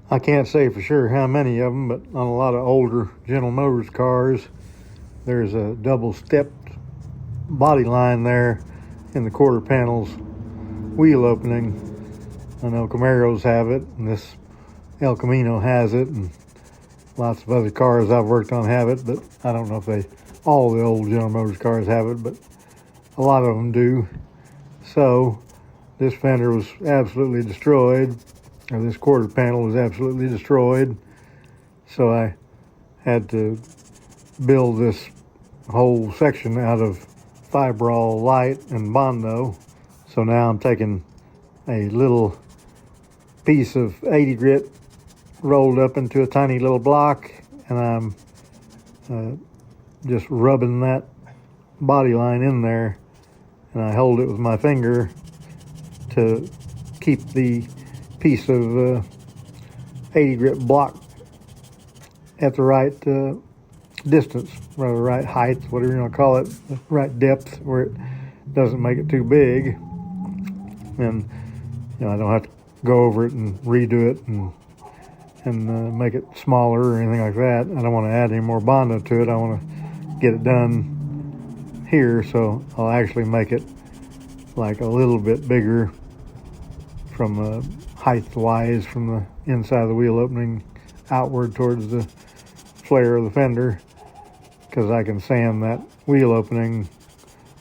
I can't say for sure how many of them, but on a lot of older General Motors cars, there's a double stepped body line there in the quarter panel's wheel opening. I know Camaros have it, and this El Camino has it, and lots of other cars I've worked on have it, but I don't know if all the old General Motors cars have it, but a lot of them do. So this fender was absolutely destroyed, or this quarter panel was absolutely destroyed. So I had to build this whole section out of Fibral Lite and Bondo. So now I'm taking a little piece of 80 grit rolled up into a tiny little block, and I'm just rubbing that body line in there, and I hold it with my finger to keep the piece of 80 grit block at the right distance, or the right height, whatever you want to call it, the right depth, where it doesn't make it too big. And I don't have to go over it and redo it and make it smaller or anything like that. I don't want to add any more Bondo to it. I want to get it done here, so I'll actually make it like a little bit bigger from height-wise from the inside of the wheel opening outward towards the flare of the fender, because I can sand that wheel opening.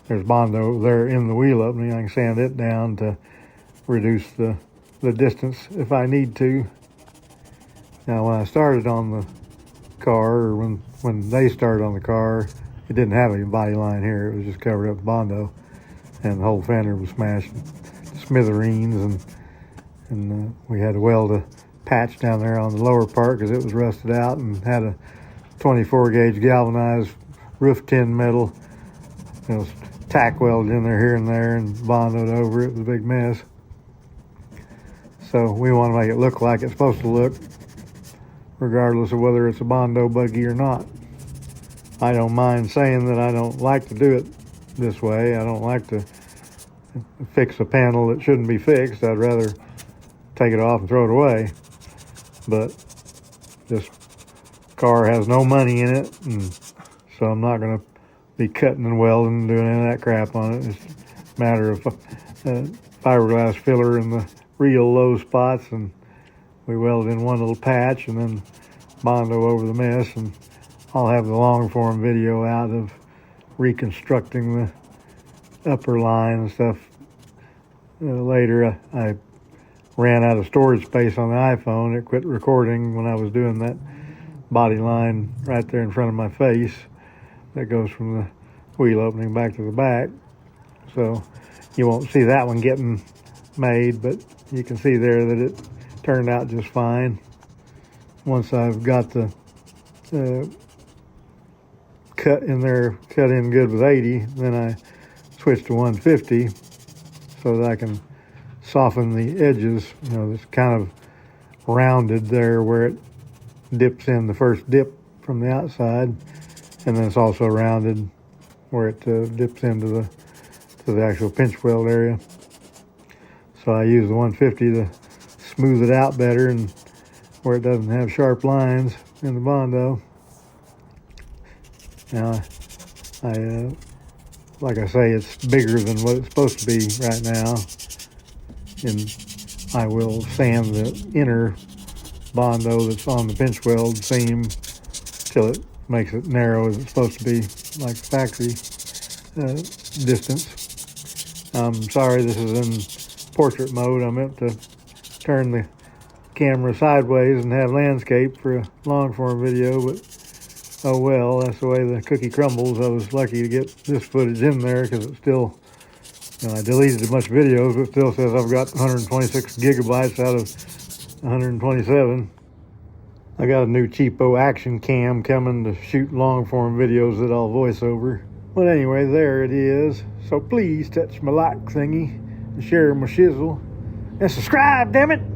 There's Bondo there in the wheel opening. I can sand it down to reduce the distance if I need to. Now, when I started on the car, or when they started on the car, it didn't have any body line here. It was just covered up with Bondo, and the whole fender was smashed to smithereens, and we had to weld a patch down there on the lower part because it was rusted out, and had a 24 gauge galvanized roof tin metal, tack welded in there here and there and bondoed over it. It was a big mess. So we want to make it look like it's supposed to look, regardless of whether it's a Bondo buggy or not. I don't mind saying that I don't like to do it this way. I don't like to fix a panel that shouldn't be fixed. I'd rather take it off and throw it away. But this car has no money in it, and so I'm not going to be cutting and welding and doing any of that crap on it. It's a matter of fiberglass filler in the real low spots, and we welded in one little patch and then Bondo over the mess, and I'll have the long form video out of reconstructing the upper line and stuff later. I ran out of storage space on the iPhone. It quit recording when I was doing that body line right there in front of my face that goes from the wheel opening back to the back. So you won't see that one getting made, but you can see there that it turned out just fine. Once I've got the cut in there, cut in good with 80, then I switch to 150 so that I can soften the edges. It's kind of rounded there where it dips in, the first dip from the outside, and then it's also rounded where it dips into the actual pinch weld area. So I use the 150 to smooth it out better, and where it doesn't have sharp lines in the Bondo. Now, like I say, it's bigger than what it's supposed to be right now, and I will sand the inner Bondo that's on the pinch weld seam till it makes it narrow as it's supposed to be, like factory distance. I'm sorry this is in portrait mode. I meant to turn the camera sideways and have landscape for a long form video, but oh well, that's the way the cookie crumbles. I was lucky to get this footage in there because it's still, I deleted a bunch of videos, but it still says I've got 126 gigabytes out of 127. I got a new cheapo action cam coming to shoot long form videos that I'll voice over. But anyway, there it is. So please touch my like thingy and share my shizzle and subscribe, damn it!